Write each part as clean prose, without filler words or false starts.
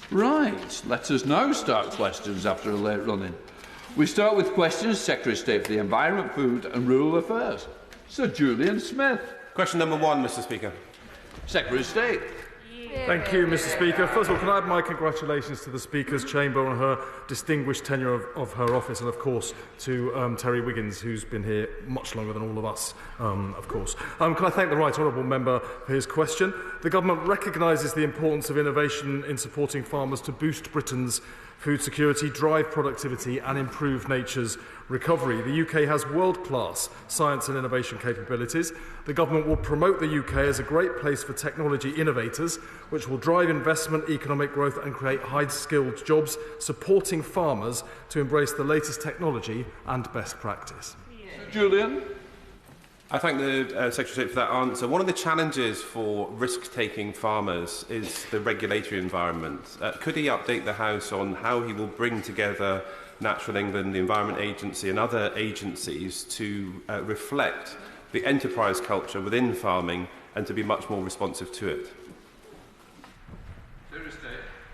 Right, let us now start questions after a late run-in. We start with questions Secretary of State for the Environment, Food and Rural Affairs, Sir Julian Smith. Question number 1, Mr Speaker. Secretary of State. Thank you, Mr Speaker. First of all, can I add my congratulations to the Speaker's Chamber on her distinguished tenure of her office, and of course to Terry Wiggins, who's been here much longer than all of us, of course. Can I thank the Right Honourable Member for his question? The Government recognises the importance of innovation in supporting farmers to boost Britain's food security, drive productivity and improve nature's recovery. The UK has world-class science and innovation capabilities. The Government will promote the UK as a great place for technology innovators, which will drive investment, economic growth and create high-skilled jobs, supporting farmers to embrace the latest technology and best practice. Julian. I thank the Secretary of State for that answer. One of the challenges for risk-taking farmers is the regulatory environment. Could he update the House on how he will bring together Natural England, the Environment Agency and other agencies to reflect the enterprise culture within farming and to be much more responsive to it?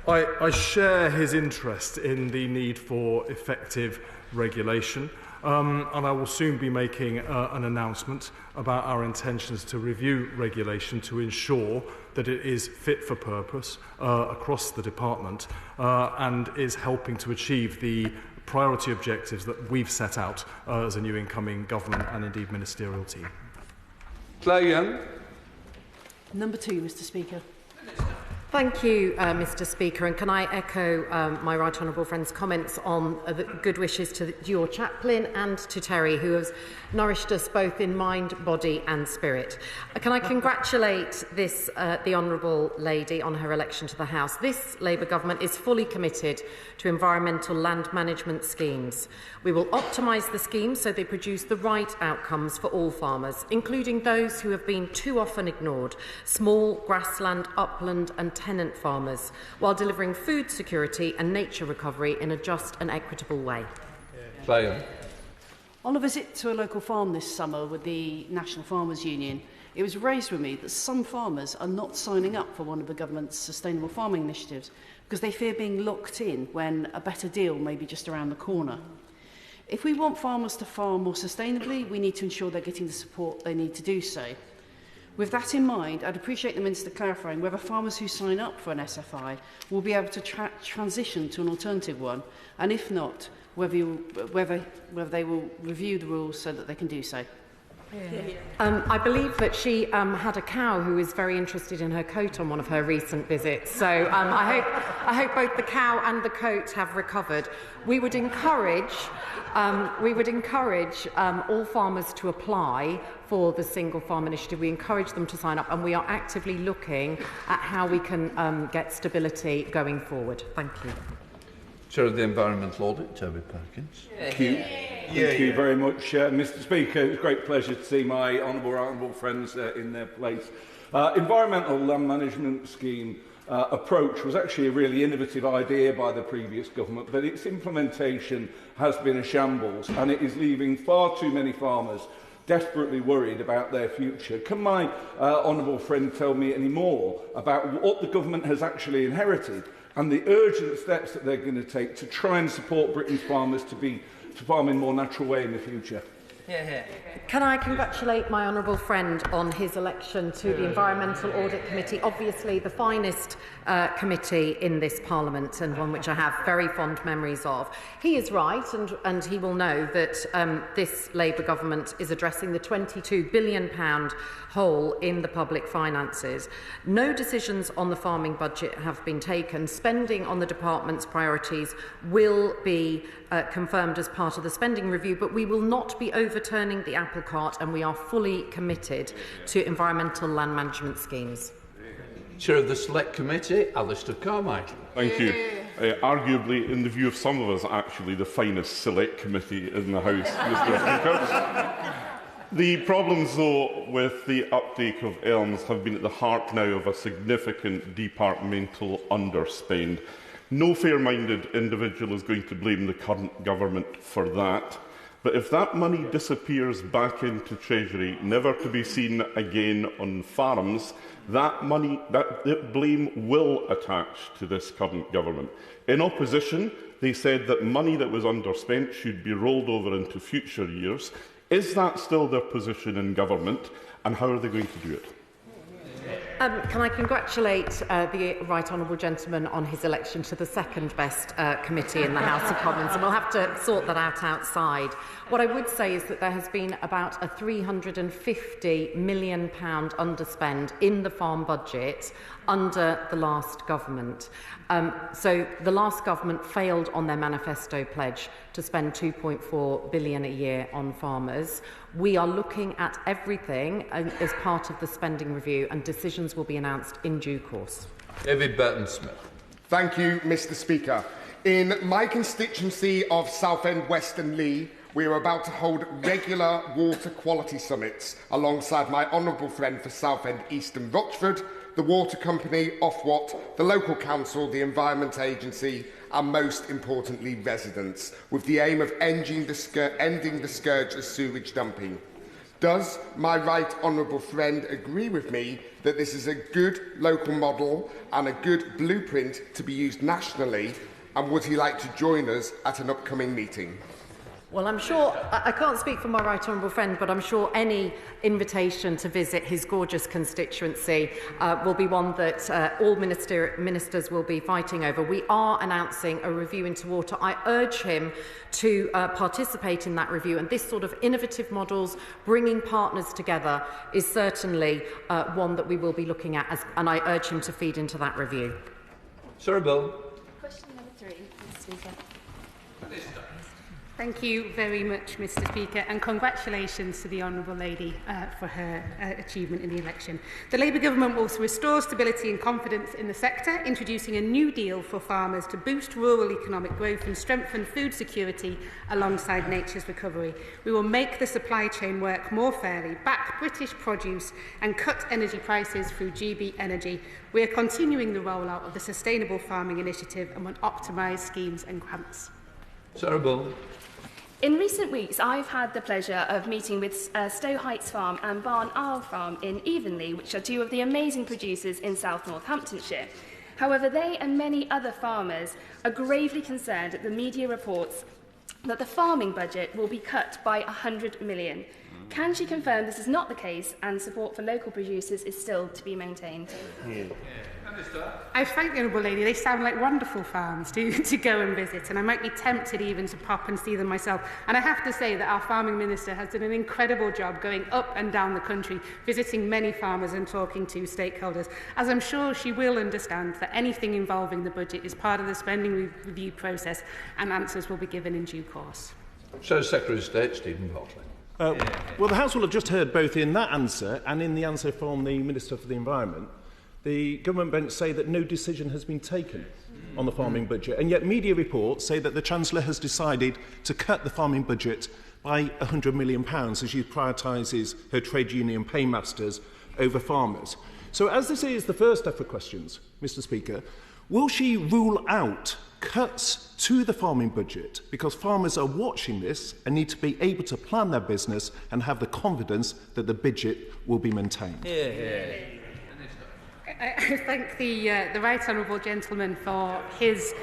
I share his interest in the need for effective regulation. And I will soon be making an announcement about our intentions to review regulation to ensure that it is fit for purpose across the department and is helping to achieve the priority objectives that we've set out as a new incoming government and indeed ministerial team. Claire Young. Number 2, Mr Speaker. Thank you, Mr Speaker, and can I echo my right honourable friend's comments on the good wishes to your chaplain and to Terry, who has nourished us both in mind, body and spirit. Can I congratulate the honourable lady on her election to the House. This Labour government is fully committed to environmental land management schemes. We will optimise the schemes so they produce the right outcomes for all farmers, including those who have been too often ignored, small grassland, upland and tenant farmers, while delivering food security and nature recovery in a just and equitable way. Claire. On a visit to a local farm this summer with the National Farmers Union, it was raised with me that some farmers are not signing up for one of the government's sustainable farming initiatives because they fear being locked in when a better deal may be just around the corner. If we want farmers to farm more sustainably, we need to ensure they're getting the support they need to do so. With that in mind, I'd appreciate the Minister clarifying whether farmers who sign up for an SFI will be able to transition to an alternative one, and if not, whether they will review the rules so that they can do so. I believe that she had a cow who was very interested in her coat on one of her recent visits. So I hope both the cow and the coat have recovered. We would encourage all farmers to apply for the Single Farm Initiative. We encourage them to sign up, and we are actively looking at how we can get stability going forward. Thank you. Chair of the Environmental Audit, Toby Perkins. Thank you. Thank you very much, Mr Speaker. It's a great pleasure to see my honourable friends in their place. Environmental land management scheme approach was actually a really innovative idea by the previous government, but its implementation has been a shambles, and it is leaving far too many farmers desperately worried about their future. Can my honourable friend tell me any more about what the government has actually inherited and the urgent steps that they're going to take to try and support Britain's farmers to farm in a more natural way in the future? Can I congratulate my honourable friend on his election to the Environmental Audit Committee, obviously the finest committee in this Parliament and one which I have very fond memories of. He is right, and he will know that this Labour government is addressing the £22 billion hole in the public finances. No decisions on the farming budget have been taken. Spending on the department's priorities will be confirmed as part of the spending review, but we will not be overturning the apple cart, and we are fully committed to environmental land management schemes. Chair of the Select Committee, Alistair Carmichael. Thank you. Arguably, in the view of some of us, actually the finest Select Committee in the House, Mr Speaker. The problems, though, with the uptake of ELMS have been at the heart now of a significant departmental underspend. No fair-minded individual is going to blame the current government for that. But if that money disappears back into Treasury, never to be seen again on farms, that blame will attach to this current government. In opposition, they said that money that was underspent should be rolled over into future years. Is that still their position in government, and how are they going to do it? Can I congratulate the Right Honourable Gentleman on his election to the second best committee in the House of Commons, and we'll have to sort that out outside. What I would say is that there has been about a £350 million underspend in the farm budget under the last government. So the last government failed on their manifesto pledge to spend £2.4 billion a year on farmers. We are looking at everything as part of the spending review, and decisions will be announced in due course. David Burton-Smith. Thank you, Mr. Speaker. In my constituency of Southend West and Lee, we are about to hold regular water quality summits alongside my honourable friend for Southend East and Rochford, the water company, Ofwat, the local council, the Environment Agency, and most importantly, residents, with the aim of ending the scourge of sewage dumping. Does my right honourable friend agree with me that this is a good local model and a good blueprint to be used nationally, and would he like to join us at an upcoming meeting? Well, I'm sure, I can't speak for my right honourable friend, but I'm sure any invitation to visit his gorgeous constituency will be one that all ministers will be fighting over. We are announcing a review into water. I urge him to participate in that review, and this sort of innovative models, bringing partners together, is certainly one that we will be looking at, and I urge him to feed into that review. Sarah Bill. Question number 3, Mr. Speaker. Thank you very much, Mr. Speaker, and congratulations to the Honourable Lady for her achievement in the election. The Labour Government will restore stability and confidence in the sector, introducing a new deal for farmers to boost rural economic growth and strengthen food security alongside nature's recovery. We will make the supply chain work more fairly, back British produce and cut energy prices through GB Energy. We are continuing the rollout of the Sustainable Farming Initiative and will optimise schemes and grants. Sarah Bill. In recent weeks, I've had the pleasure of meeting with Stowe Heights Farm and Barn Isle Farm in Evenley, which are two of the amazing producers in South Northamptonshire. However, they and many other farmers are gravely concerned at the media reports that the farming budget will be cut by £100 million. Can she confirm this is not the case and support for local producers is still to be maintained? I thank the Honourable Lady. They sound like wonderful farms to go and visit, and I might be tempted even to pop and see them myself. And I have to say that our farming minister has done an incredible job going up and down the country, visiting many farmers and talking to stakeholders, as I'm sure she will understand that anything involving the budget is part of the spending review process, and answers will be given in due course. So, Secretary of State Stephen Bartley. Well, the House will have just heard both in that answer and in the answer from the Minister for the Environment, the government bench say that no decision has been taken on the farming budget, and yet media reports say that the Chancellor has decided to cut the farming budget by £100 million as she prioritises her trade union paymasters over farmers. So as this is the first effort questions, Mr Speaker, will she rule out cuts to the farming budget, because farmers are watching this and need to be able to plan their business and have the confidence that the budget will be maintained? I thank the right honourable gentleman for his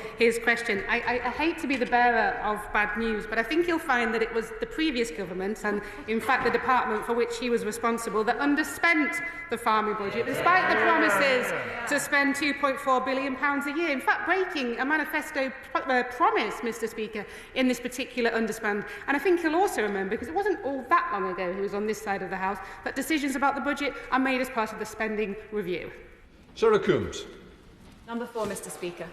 question. I hate to be the bearer of bad news, but I think you'll find that it was the previous government, and in fact the department for which he was responsible, that underspent the farming budget, despite the promises to spend £2.4 billion a year. In fact, breaking a manifesto promise, Mr Speaker, in this particular underspend. And I think you'll also remember, because it wasn't all that long ago he was on this side of the House, that decisions about the budget are made as part of the spending review. Sarah Coombs. Number 4, Mr Speaker.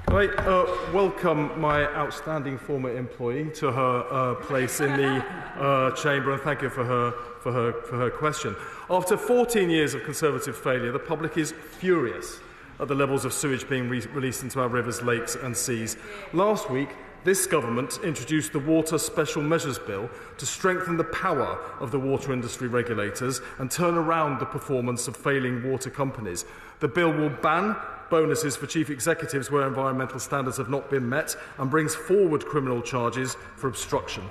I welcome my outstanding former employee to her place in the chamber, and thank you for her question. After 14 years of Conservative failure, the public is furious at the levels of sewage being released into our rivers, lakes and seas. Last week, this government introduced the Water Special Measures Bill to strengthen the power of the water industry regulators and turn around the performance of failing water companies. The bill will ban bonuses for chief executives where environmental standards have not been met, and brings forward criminal charges for obstruction.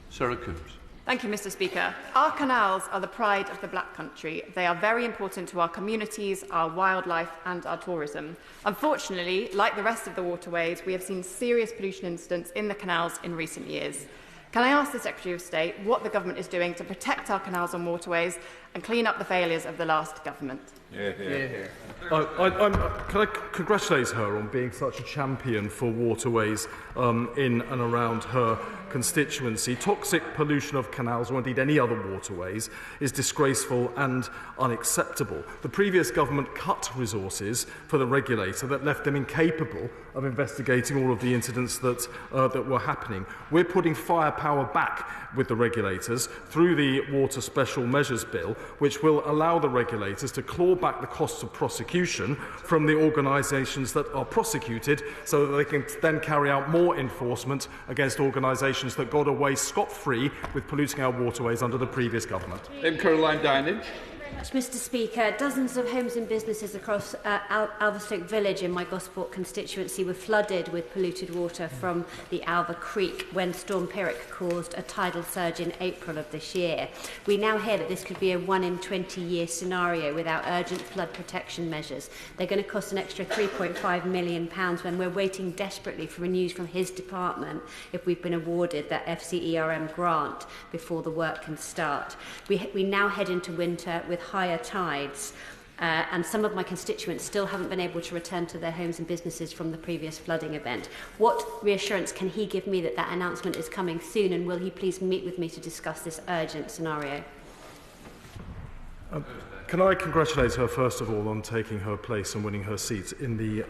Sarah Coombs. Thank you, Mr. Speaker. Our canals are the pride of the Black Country. They are very important to our communities, our wildlife and our tourism. Unfortunately, like the rest of the waterways, we have seen serious pollution incidents in the canals in recent years. Can I ask the Secretary of State what the government is doing to protect our canals and waterways and clean up the failures of the last government? Can I congratulate her on being such a champion for waterways in and around her constituency? Toxic pollution of canals, or indeed any other waterways, is disgraceful and unacceptable. The previous government cut resources for the regulator that left them incapable of investigating all of the incidents that were happening. We're putting firepower back with the regulators through the Water Special Measures Bill, which will allow the regulators to claw back the costs of prosecution from the organisations that are prosecuted, so that they can then carry out more enforcement against organisations that got away scot-free with polluting our waterways under the previous government. Caroline Dinage. Mr. Speaker, dozens of homes and businesses across Alverstoke Village in my Gosport constituency were flooded with polluted water from the Alva Creek when Storm Pyrrhic caused a tidal surge in April of this year. We now hear that this could be a 1 in 20-year scenario without urgent flood protection measures. They're going to cost an extra £3.5 million when we're waiting desperately for news from his department if we've been awarded that FCERM grant before the work can start. We now head into winter with higher tides, and some of my constituents still haven't been able to return to their homes and businesses from the previous flooding event. What reassurance can he give me that that announcement is coming soon, and will he please meet with me to discuss this urgent scenario? Can I congratulate her first of all on taking her place and winning her seat in the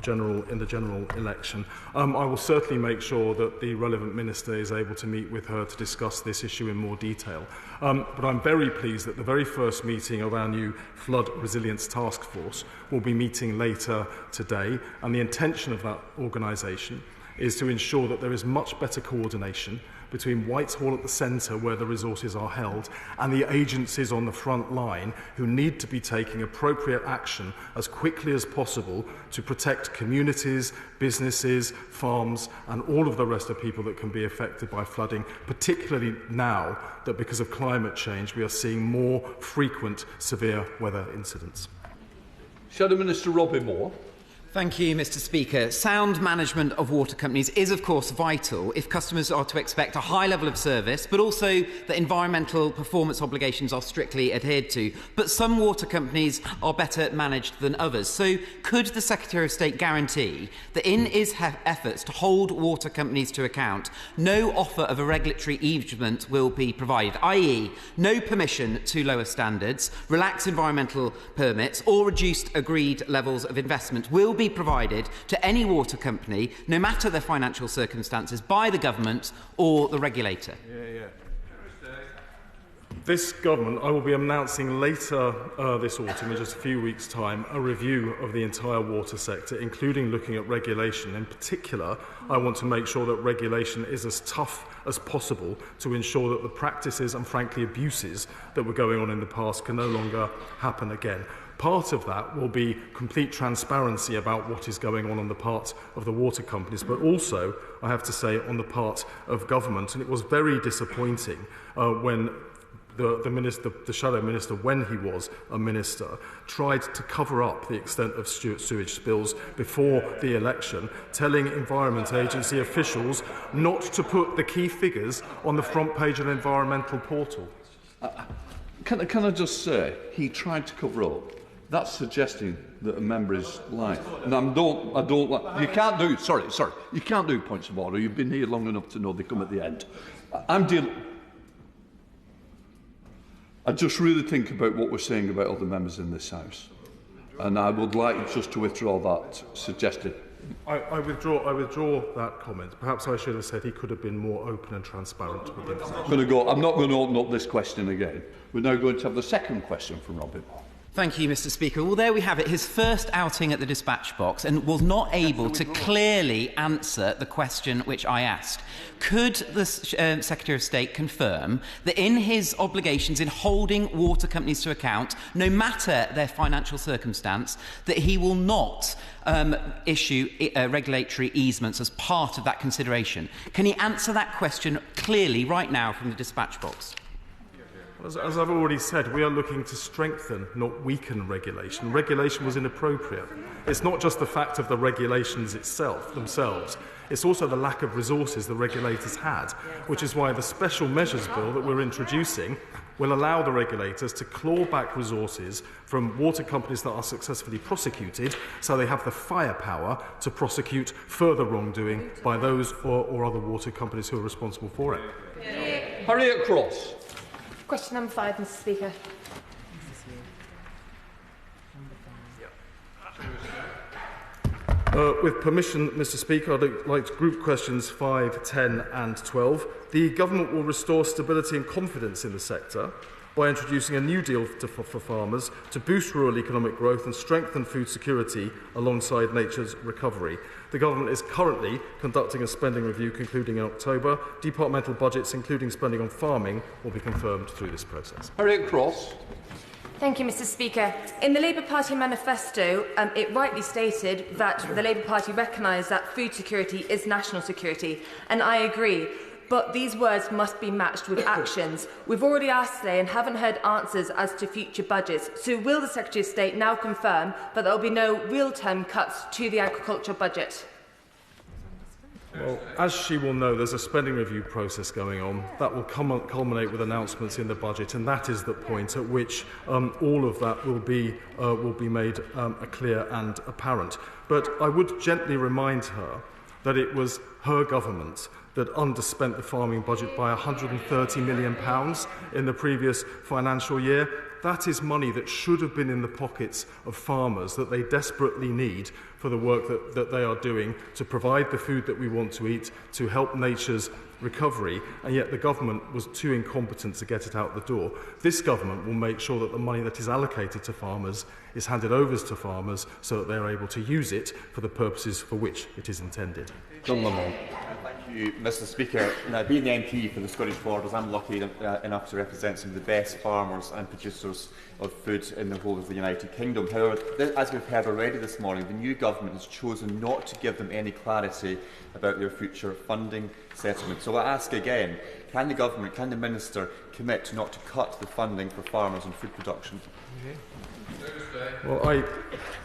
general election? I will certainly make sure that the relevant minister is able to meet with her to discuss this issue in more detail. But I'm very pleased that the very first meeting of our new Flood Resilience Task Force will be meeting later today, and the intention of that organisation is to ensure that there is much better coordination between Whitehall at the centre, where the resources are held, and the agencies on the front line who need to be taking appropriate action as quickly as possible to protect communities, businesses, farms, and all of the rest of people that can be affected by flooding, particularly now that because of climate change we are seeing more frequent severe weather incidents. Shadow Minister Robin Moore. Thank you, Mr. Speaker. Sound management of water companies is, of course, vital if customers are to expect a high level of service, but also that environmental performance obligations are strictly adhered to. But some water companies are better managed than others. So could the Secretary of State guarantee that in his efforts to hold water companies to account, no offer of a regulatory easement will be provided, i.e. no permission to lower standards, relax environmental permits or reduced agreed levels of investment will be provided to any water company, no matter their financial circumstances, by the government or the regulator? This government, I will be announcing later this autumn, in just a few weeks' time, a review of the entire water sector, including looking at regulation. In particular, I want to make sure that regulation is as tough as possible to ensure that the practices and, frankly, abuses that were going on in the past can no longer happen again. Part of that will be complete transparency about what is going on the part of the water companies, but also, I have to say, on the part of government. And it was very disappointing when the Shadow Minister, when he was a minister, tried to cover up the extent of sewage spills before the election, telling Environment Agency officials not to put the key figures on the front page of the environmental portal. Can I just say, he tried to cover up. That's suggesting that a member is lying. And I don't like. You can't do. Sorry. You can't do points of order. You've been here long enough to know they come at the end. I just really think about what we're saying about other members in this House, and I would like just to withdraw that suggestion. I withdraw that comment. Perhaps I should have said he could have been more open and transparent with the information. I'm not going to open up this question again. We're now going to have the second question from Robin. Thank you, Mr. Speaker. Well, there we have it, his first outing at the dispatch box, and was not able to clearly answer the question which I asked. Could the Secretary of State confirm that in his obligations in holding water companies to account, no matter their financial circumstance, that he will not issue regulatory easements as part of that consideration? Can he answer that question clearly right now from the dispatch box? As I've already said, we are looking to strengthen, not weaken regulation. Regulation was inappropriate. It's not just the fact of the regulations themselves. It's also the lack of resources the regulators had, which is why the special measures bill that we're introducing will allow the regulators to claw back resources from water companies that are successfully prosecuted, so they have the firepower to prosecute further wrongdoing by those or other water companies who are responsible for it. Harriet Cross. Question number 5, Mr. Speaker. With permission, Mr. Speaker, I'd like to group questions 5, 10 and 12. The Government will restore stability and confidence in the sector by introducing a new deal for farmers to boost rural economic growth and strengthen food security alongside nature's recovery. The Government is currently conducting a spending review concluding in October. Departmental budgets, including spending on farming, will be confirmed through this process. Harriet Cross. Thank you, Mr. Speaker. In the Labour Party manifesto, it rightly stated that the Labour Party recognised that food security is national security, and I agree. But these words must be matched with actions. We've already asked today and haven't heard answers as to future budgets. So will the Secretary of State now confirm that there will be no real-term cuts to the agriculture budget? Well, as she will know, there's a spending review process going on that will culminate with announcements in the budget, and that is the point at which all of that will be made clear and apparent. But I would gently remind her that it was her government that underspent the farming budget by £130 million in the previous financial year. That is money that should have been in the pockets of farmers that they desperately need for the work that they are doing to provide the food that we want to eat, to help nature's recovery, and yet the government was too incompetent to get it out the door. This government will make sure that the money that is allocated to farmers is handed over to farmers so that they are able to use it for the purposes for which it is intended. John Lamont. Thank you, Mr. Speaker. Now, being the MP for the Scottish Borders, I'm lucky enough to represent some of the best farmers and producers of food in the whole of the United Kingdom. However, as we've heard already this morning, the new government has chosen not to give them any clarity about their future funding settlement. So I ask again, can the government, can the Minister commit not to cut the funding for farmers and food production? Well, I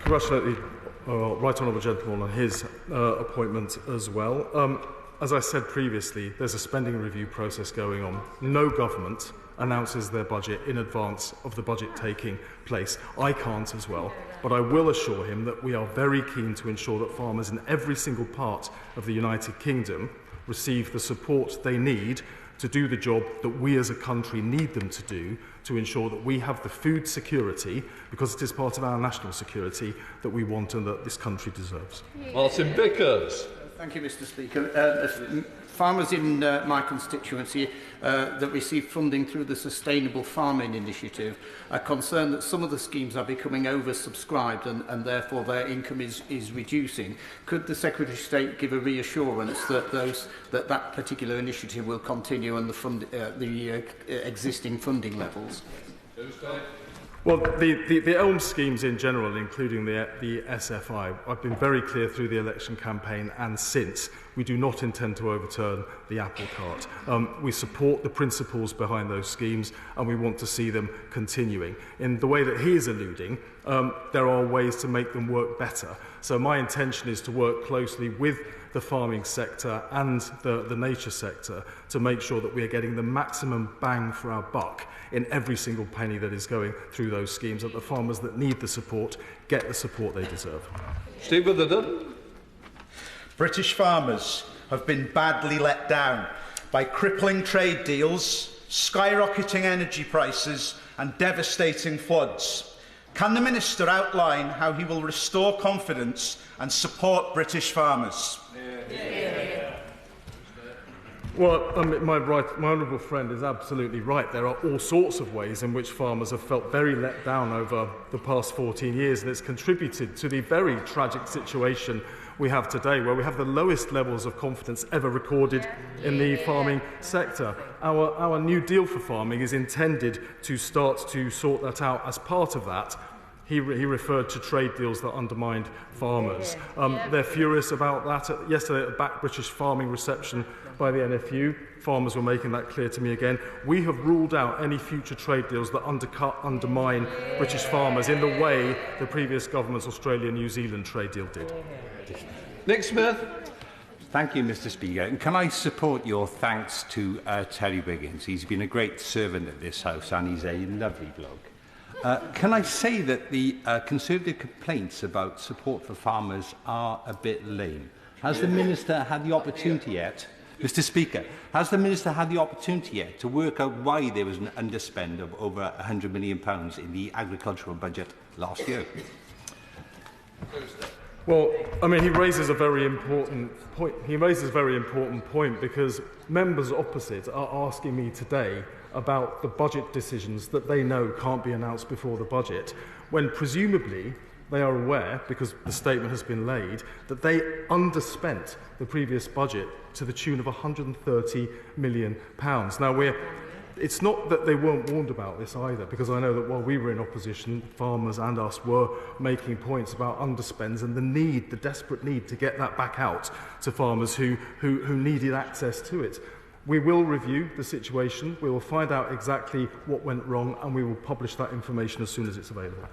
congratulate the Right Honourable Gentleman on his appointment as well. As I said previously, there's a spending review process going on. No government announces their budget in advance of the budget taking place. I can't as well, but I will assure him that we are very keen to ensure that farmers in every single part of the United Kingdom receive the support they need to do the job that we as a country need them to do, to ensure that we have the food security, because it is part of our national security, that we want and that this country deserves. Martin Vickers. Thank you, Mr. Speaker. Farmers in my constituency that receive funding through the Sustainable Farming Initiative are concerned that some of the schemes are becoming oversubscribed and therefore their income is reducing. Could the Secretary of State give a reassurance that that particular initiative will continue and the existing funding levels? Well, the ELM schemes in general, including the SFI, I've been very clear through the election campaign and since, we do not intend to overturn the apple cart. We support the principles behind those schemes and we want to see them continuing. In the way that he is alluding, there are ways to make them work better. So my intention is to work closely with the farming sector and the nature sector to make sure that we are getting the maximum bang for our buck in every single penny that is going through those schemes, that the farmers that need the support get the support they deserve. Steve Witherden. British farmers have been badly let down by crippling trade deals, skyrocketing energy prices and devastating floods. Can the Minister outline how he will restore confidence and support British farmers? Well, my honourable friend is absolutely right. There are all sorts of ways in which farmers have felt very let down over the past 14 years, and it's contributed to the very tragic situation we have today, where we have the lowest levels of confidence ever recorded in the farming sector. Our new deal for farming is intended to start to sort that out. As part of that, he referred to trade deals that undermined farmers. They're furious about that. Yesterday at the Back British Farming reception by the NFU, farmers were making that clear to me again. We have ruled out any future trade deals that undermine British farmers in the way the previous government's Australia-New Zealand trade deal did. Nick Smith. Thank you, Mr. Speaker. And can I support your thanks to Terry Wiggins? He's been a great servant at this House and he's a lovely bloke. Can I say that the Conservative complaints about support for farmers are a bit lame? Has the Minister had the opportunity yet, Mr. Speaker, has the Minister had the opportunity yet to work out why there was an underspend of over £100 million in the agricultural budget last year? Well, I mean, he raises a very important point. He raises a very important point because members opposite are asking me today about the budget decisions that they know can't be announced before the budget, when presumably they are aware, because the statement has been laid, that they underspent the previous budget to the tune of £130 million. Now, it's not that they weren't warned about this either, because I know that while we were in opposition, farmers and us were making points about underspends and the desperate need to get that back out to farmers who needed access to it. We will review the situation, we will find out exactly what went wrong, and we will publish that information as soon as it's available.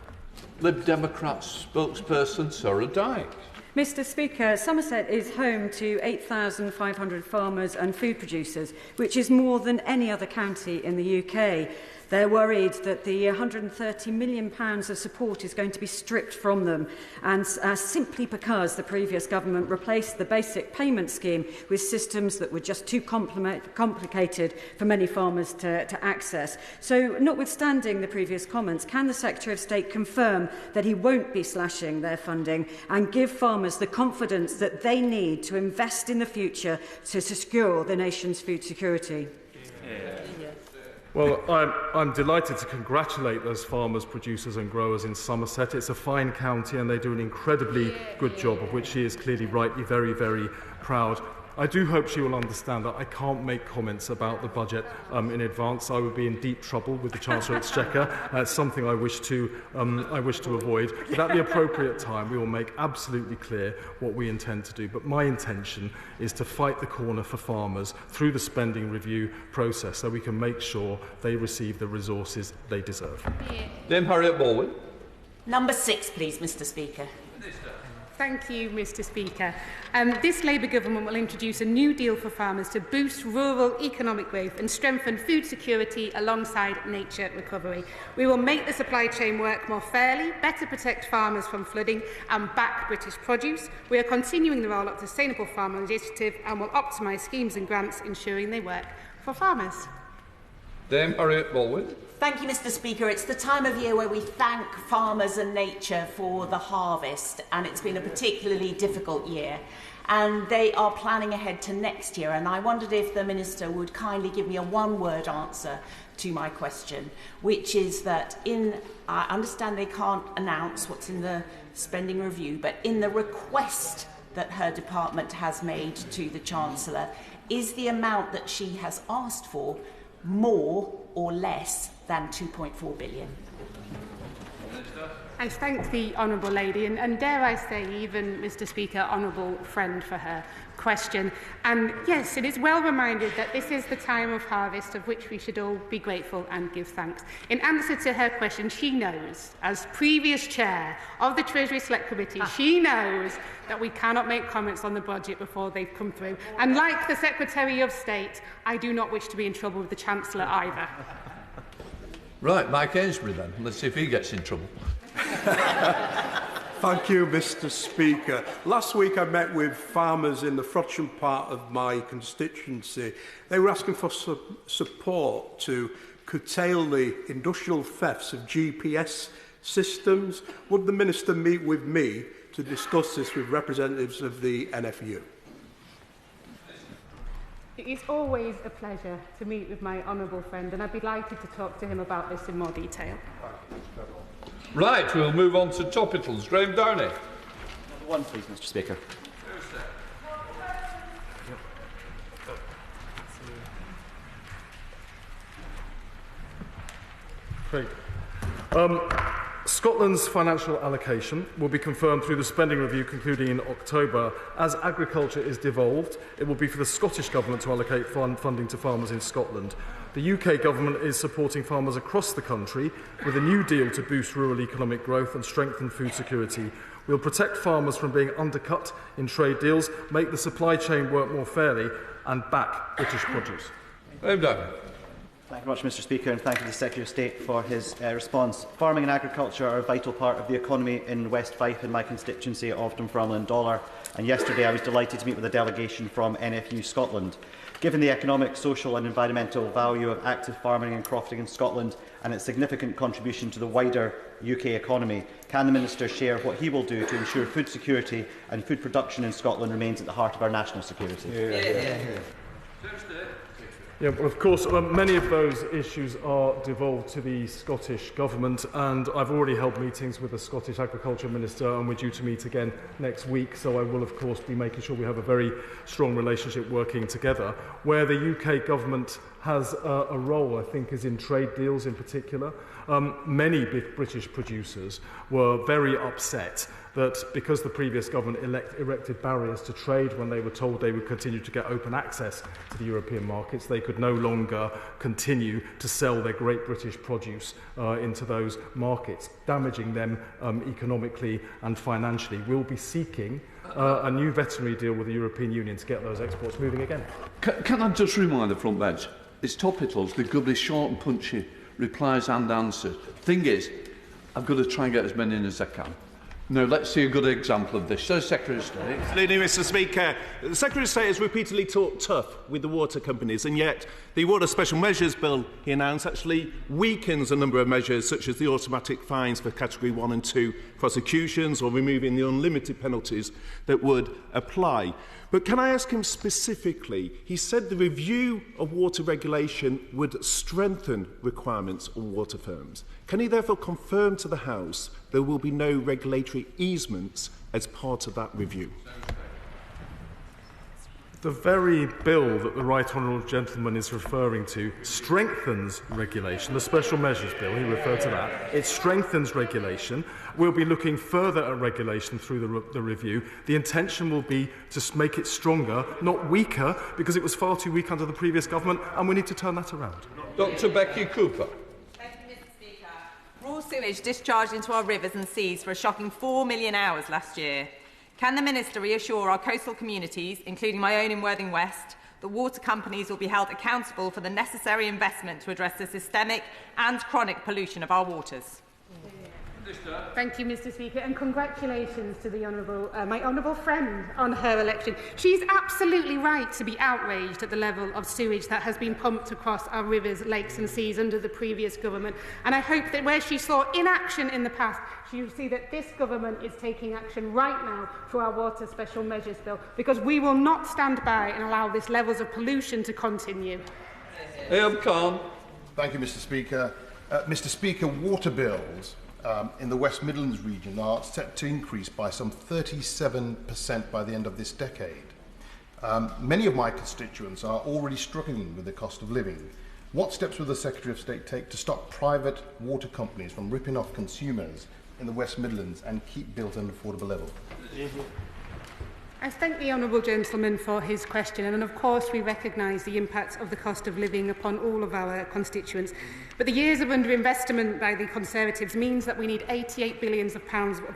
Lib Democrats spokesperson Sarah Dyke. Mr. Speaker, Somerset is home to 8,500 farmers and food producers, which is more than any other county in the UK. They're worried that the £130 million of support is going to be stripped from them, and simply because the previous government replaced the basic payment scheme with systems that were just too complicated for many farmers to access. So, notwithstanding the previous comments, can the Secretary of State confirm that he won't be slashing their funding and give farmers the confidence that they need to invest in the future to secure the nation's food security? Well, I'm delighted to congratulate those farmers, producers and growers in Somerset. It's a fine county and they do an incredibly good job, of which she is clearly rightly very, very proud. I do hope she will understand that I can't make comments about the budget in advance. I would be in deep trouble with the Chancellor of Exchequer. It's something I wish to avoid. But at the appropriate time, we will make absolutely clear what we intend to do. But my intention is to fight the corner for farmers through the spending review process so we can make sure they receive the resources they deserve. Dame Harriet Baldwin. Number 6, please, Mr. Speaker. Thank you, Mr. Speaker. This Labour government will introduce a new deal for farmers to boost rural economic growth and strengthen food security alongside nature recovery. We will make the supply chain work more fairly, better protect farmers from flooding and back British produce. We are continuing the roll-up of the Sustainable Farmer Initiative and will optimise schemes and grants, ensuring they work for farmers. Dame Harriet Baldwin. Thank you, Mr. Speaker. It's the time of year where we thank farmers and nature for the harvest, and it's been a particularly difficult year. And they are planning ahead to next year, and I wondered if the Minister would kindly give me a one-word answer to my question, which is that I understand they can't announce what's in the spending review, but in the request that her department has made to the Chancellor, is the amount that she has asked for more or less than £2.4 billion? I thank the Honourable Lady and dare I say even, Mr. Speaker, Honourable Friend for her question. And yes, it is well reminded that this is the time of harvest of which we should all be grateful and give thanks. In answer to her question, she knows, as previous chair of the Treasury Select Committee, she knows that we cannot make comments on the budget before they've come through. And like the Secretary of State, I do not wish to be in trouble with the Chancellor either. Right, Mike Ainsbury then. Let's see if he gets in trouble. Thank you, Mr. Speaker. Last week I met with farmers in the Frodsham part of my constituency. They were asking for support to curtail the industrial thefts of GPS systems. Would the Minister meet with me to discuss this with representatives of the NFU? It is always a pleasure to meet with my honourable friend, and I'd be delighted to talk to him about this in more detail. Right, we'll move on to topicals. Graham Downey. One, please, Mr. Speaker. Great. Scotland's financial allocation will be confirmed through the spending review concluding in October. As agriculture is devolved, it will be for the Scottish Government to allocate funding to farmers in Scotland. The UK Government is supporting farmers across the country with a new deal to boost rural economic growth and strengthen food security. We'll protect farmers from being undercut in trade deals, make the supply chain work more fairly and back British produce. Thank you much, Mr. Speaker, and thank you to the Secretary of State for his response. Farming and agriculture are a vital part of the economy in West Fife, in my constituency of Dunfermline and Dollar, and yesterday I was delighted to meet with a delegation from NFU Scotland. Given the economic, social and environmental value of active farming and crofting in Scotland and its significant contribution to the wider UK economy, can the Minister share what he will do to ensure food security and food production in Scotland remains at the heart of our national security? Yeah, well, of course, many of those issues are devolved to the Scottish Government, and I've already held meetings with the Scottish Agriculture Minister, and we're due to meet again next week, so I will, of course, be making sure we have a very strong relationship working together. Where the UK Government has a role, I think, is in trade deals in particular. Many big British producers were very upset that because the previous government erected barriers to trade when they were told they would continue to get open access to the European markets, they could no longer continue to sell their great British produce into those markets, damaging them economically and financially. We'll be seeking a new veterinary deal with the European Union to get those exports moving again. Can I just remind the front bench, it's topicals, they've got to be short and punchy, replies and answers. Thing is, I've got to try and get as many in as I can. Now, let's see a good example of this. So, Secretary of State. Absolutely, Mr. Speaker. The Secretary of State has repeatedly talked tough with the water companies, and yet the Water Special Measures Bill he announced actually weakens a number of measures, such as the automatic fines for Category 1 and 2 prosecutions, or removing the unlimited penalties that would apply. But can I ask him specifically, he said the review of water regulation would strengthen requirements on water firms. Can he therefore confirm to the House there will be no regulatory easements as part of that review? The very bill that the Right Honourable Gentleman is referring to strengthens regulation. The Special Measures Bill, he referred to that. It strengthens regulation. We'll be looking further at regulation through the review. The intention will be to make it stronger, not weaker, because it was far too weak under the previous government, and we need to turn that around. Dr. Becky Cooper. Thank you, Mr. Speaker. Raw sewage discharged into our rivers and seas for a shocking 4 million hours last year. Can the Minister reassure our coastal communities, including my own in Worthing West, that water companies will be held accountable for the necessary investment to address the systemic and chronic pollution of our waters? Thank you, Mr. Speaker, and congratulations to the my honourable friend on her election. She's absolutely right to be outraged at the level of sewage that has been pumped across our rivers, lakes and seas under the previous government. And I hope that where she saw inaction in the past, she will see that this government is taking action right now through our Water Special Measures Bill, because we will not stand by and allow this levels of pollution to continue. Khan. Thank you, Mr. Speaker. Mr. Speaker, water bills in the West Midlands region are set to increase by some 37% by the end of this decade. Many of my constituents are already struggling with the cost of living. What steps will the Secretary of State take to stop private water companies from ripping off consumers in the West Midlands and keep bills at an affordable level? I thank the honourable gentleman for his question, and of course we recognise the impacts of the cost of living upon all of our constituents. But the years of underinvestment by the Conservatives means that we need £88 billion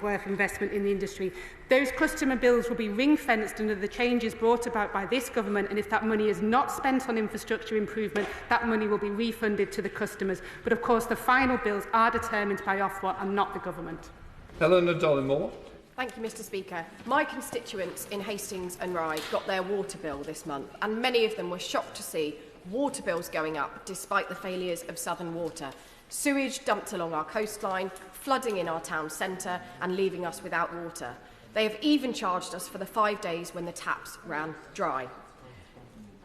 worth of investment in the industry. Those customer bills will be ring-fenced under the changes brought about by this government, and if that money is not spent on infrastructure improvement, that money will be refunded to the customers. But of course the final bills are determined by Ofwat and not the government. Helena Dollymore. Thank you, Mr. Speaker. My constituents in Hastings and Rye got their water bill this month, and many of them were shocked to see water bills going up despite the failures of Southern Water. Sewage dumped along our coastline, flooding in our town centre and leaving us without water. They have even charged us for the 5 days when the taps ran dry.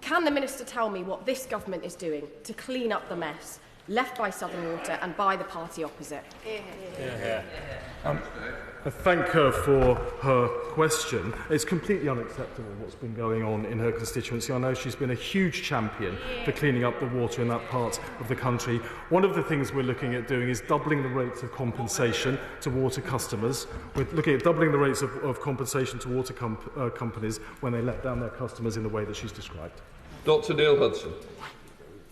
Can the Minister tell me what this government is doing to clean up the mess left by Southern Water and by the party opposite? I thank her for her question. It's completely unacceptable what's been going on in her constituency. I know she's been a huge champion for cleaning up the water in that part of the country. One of the things we're looking at doing is doubling the rates of compensation to water customers. We're looking at doubling the rates of compensation to water companies when they let down their customers in the way that she's described. Dr. Neil Hudson.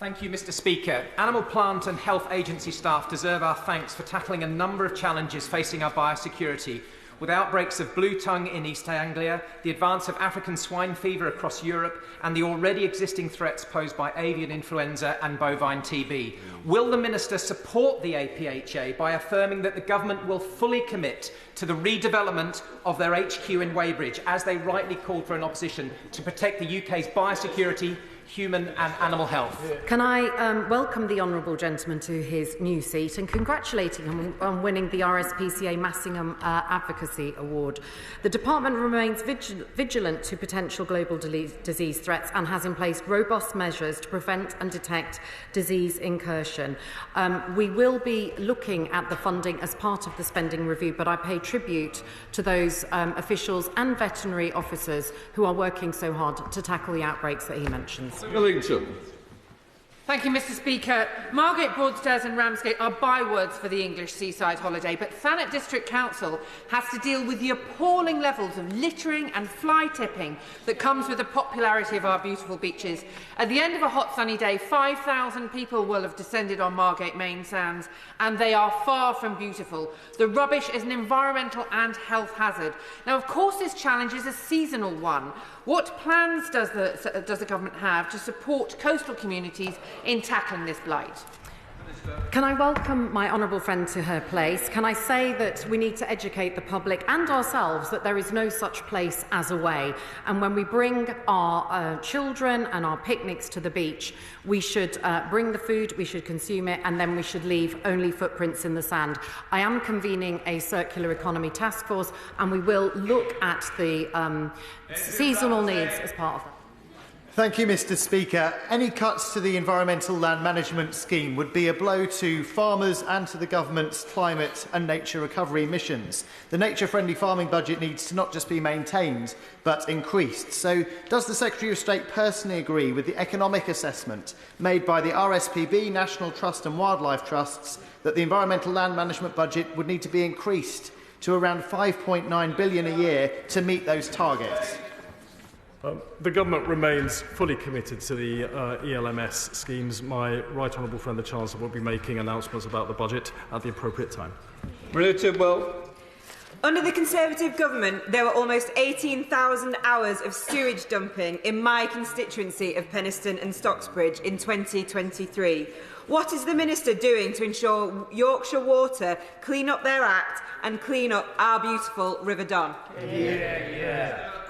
Thank you, Mr. Speaker. Animal, plant and health agency staff deserve our thanks for tackling a number of challenges facing our biosecurity, with outbreaks of blue tongue in East Anglia, the advance of African swine fever across Europe, and the already existing threats posed by avian influenza and bovine TB. Will the Minister support the APHA by affirming that the Government will fully commit to the redevelopment of their HQ in Weybridge, as they rightly called for in opposition, to protect the UK's biosecurity, human and animal health? Can I welcome the honourable gentleman to his new seat and congratulating him on winning the RSPCA Massingham Advocacy Award. The Department remains vigilant to potential global disease threats and has in place robust measures to prevent and detect disease incursion. We will be looking at the funding as part of the spending review, but I pay tribute to those officials and veterinary officers who are working so hard to tackle the outbreaks that he mentions. Millington. Thank you, Mr. Speaker. Margate, Broadstairs and Ramsgate are bywords for the English seaside holiday, but Thanet District Council has to deal with the appalling levels of littering and fly tipping that comes with the popularity of our beautiful beaches. At the end of a hot sunny day, 5,000 people will have descended on Margate main sands, and they are far from beautiful. The rubbish is an environmental and health hazard. Now, of course, this challenge is a seasonal one. What plans does the Government have to support coastal communities in tackling this blight? Can I welcome my honourable friend to her place? Can I say that we need to educate the public and ourselves that there is no such place as away, and when we bring our children and our picnics to the beach, we should bring the food, we should consume it, and then we should leave only footprints in the sand. I am convening a circular economy task force, and we will look at the seasonal needs as part of that. Thank you, Mr. Speaker. Any cuts to the Environmental Land Management Scheme would be a blow to farmers and to the Government's climate and nature recovery missions. The nature-friendly farming budget needs to not just be maintained, but increased. So, does the Secretary of State personally agree with the economic assessment made by the RSPB, National Trust and Wildlife Trusts that the Environmental Land Management budget would need to be increased to around £5.9 billion a year to meet those targets? The Government remains fully committed to the ELMS schemes. My right honourable friend the Chancellor will be making announcements about the budget at the appropriate time. Under the Conservative Government, there were almost 18,000 hours of sewage dumping in my constituency of Penistone and Stocksbridge in 2023. What is the Minister doing to ensure Yorkshire Water clean up their act and clean up our beautiful River Don?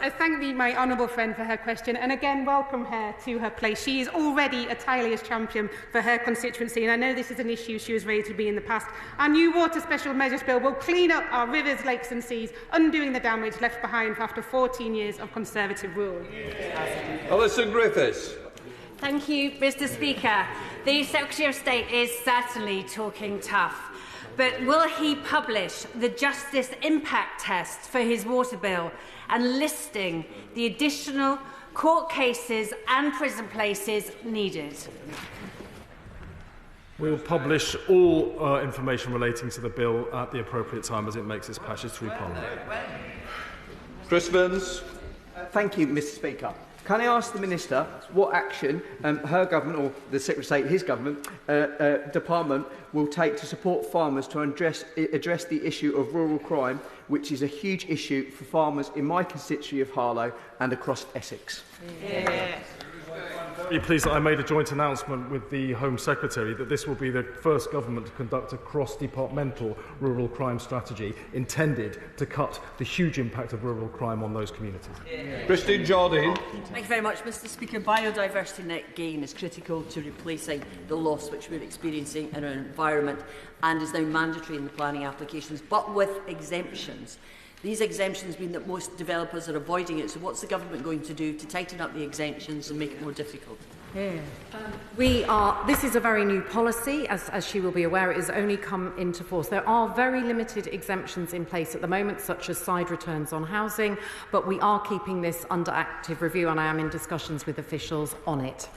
I thank my honourable friend for her question and again welcome her to her place. She is already a tireless champion for her constituency, and I know this is an issue she was raised to be in the past. Our new Water Special Measures Bill will clean up our rivers, lakes and seas, undoing the damage left behind after 14 years of Conservative rule. Alison Griffiths. Thank you, Mr. Speaker. The Secretary of State is certainly talking tough. But will he publish the Justice Impact Test for his water bill and listing the additional court cases and prison places needed? We will publish all information relating to the bill at the appropriate time as it makes its passage through Parliament. Chris Burns. Thank you, Mr. Speaker. Can I ask the Minister what action her government, or the Secretary of State, his government, department, will take to support farmers to address the issue of rural crime, which is a huge issue for farmers in my constituency of Harlow and across Essex? Very pleased that I made a joint announcement with the Home Secretary that this will be the first government to conduct a cross-departmental rural crime strategy intended to cut the huge impact of rural crime on those communities. Christine Jardine. Thank you very much, Mr. Speaker. Biodiversity net gain is critical to replacing the loss which we're experiencing in our environment and is now mandatory in the planning applications, but with exemptions. These exemptions mean that most developers are avoiding it. So what's the government going to do to tighten up the exemptions and make it more difficult? This is a very new policy, as she will be aware. It has only come into force. There are very limited exemptions in place at the moment, such as side returns on housing, but we are keeping this under active review, and I am in discussions with officials on it.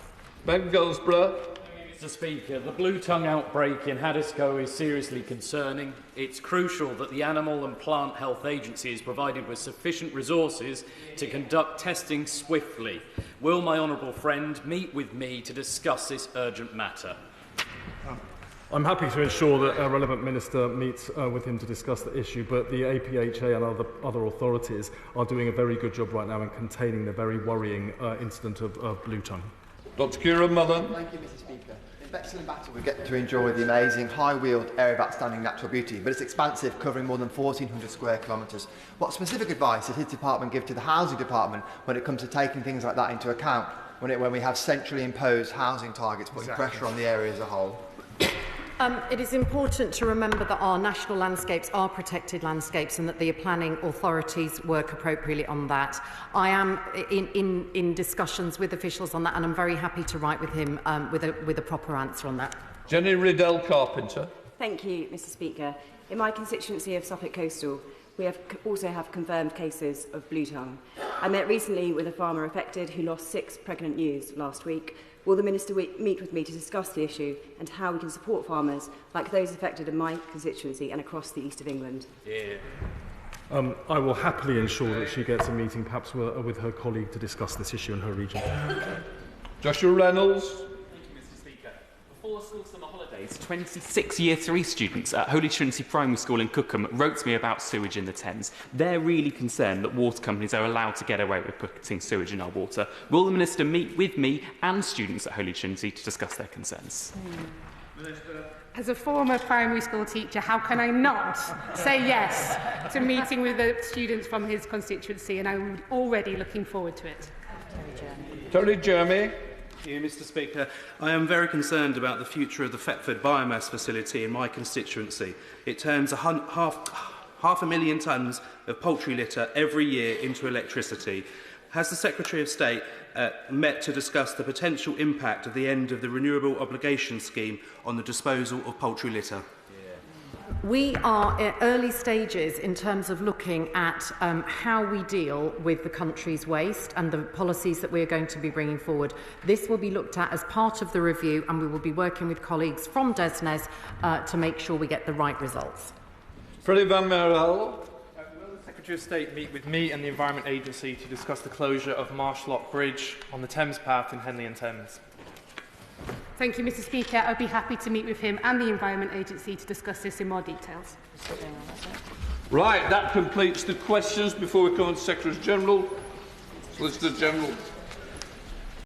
Ben Goldsborough. Mr. Speaker, the blue tongue outbreak in Haddiscoe is seriously concerning. It's crucial that the Animal and Plant Health Agency is provided with sufficient resources to conduct testing swiftly. Will my honourable friend meet with me to discuss this urgent matter? I'm happy to ensure that a relevant minister meets with him to discuss the issue, but the APHA and other authorities are doing a very good job right now in containing the very worrying incident of blue tongue. Dr. Kieran Mullen. Thank you, Mr. Speaker. In Bexhill and Battle, we get to enjoy the amazing high-wheeled area of outstanding natural beauty, but it's expansive, covering more than 1,400 square kilometres. What specific advice did his department give to the housing department when it comes to taking things like that into account, when we have centrally imposed housing targets putting pressure on the area as a whole? It is important to remember that our national landscapes are protected landscapes and that the planning authorities work appropriately on that. I am in discussions with officials on that, and I'm very happy to write with him with a proper answer on that. Jenny Riddell-Carpenter. Thank you, Mr. Speaker. In my constituency of Suffolk Coastal, we also have confirmed cases of blue tongue. I met recently with a farmer affected who lost 6 pregnant ewes last week. Will the Minister meet with me to discuss the issue and how we can support farmers like those affected in my constituency and across the east of England? I will happily ensure that she gets a meeting, perhaps with her colleague, to discuss this issue in her region. Joshua Reynolds. Before the school summer holidays, 26 Year 3 students at Holy Trinity Primary School in Cookham wrote to me about sewage in the Thames. They're really concerned that water companies are allowed to get away with putting sewage in our water. Will the Minister meet with me and students at Holy Trinity to discuss their concerns? As a former primary school teacher, how can I not say yes to meeting with the students from his constituency, and I'm already looking forward to it. Tony Jeremy. Thank you, Mr. Speaker. I am very concerned about the future of the Thetford biomass facility in my constituency. It turns half a million tonnes of poultry litter every year into electricity. Has the Secretary of State met to discuss the potential impact of the end of the Renewable Obligation Scheme on the disposal of poultry litter? We are at early stages in terms of looking at how we deal with the country's waste and the policies that we are going to be bringing forward. This will be looked at as part of the review, and we will be working with colleagues from DESNES to make sure we get the right results. Freddie Van Merel. Will the Secretary of State meet with me and the Environment Agency to discuss the closure of Marshlock Bridge on the Thames Path in Henley and Thames? Thank you, Mr. Speaker. I'd be happy to meet with him and the Environment Agency to discuss this in more details. Right, that completes the questions. Before we come on to Secretary General, Solicitor General.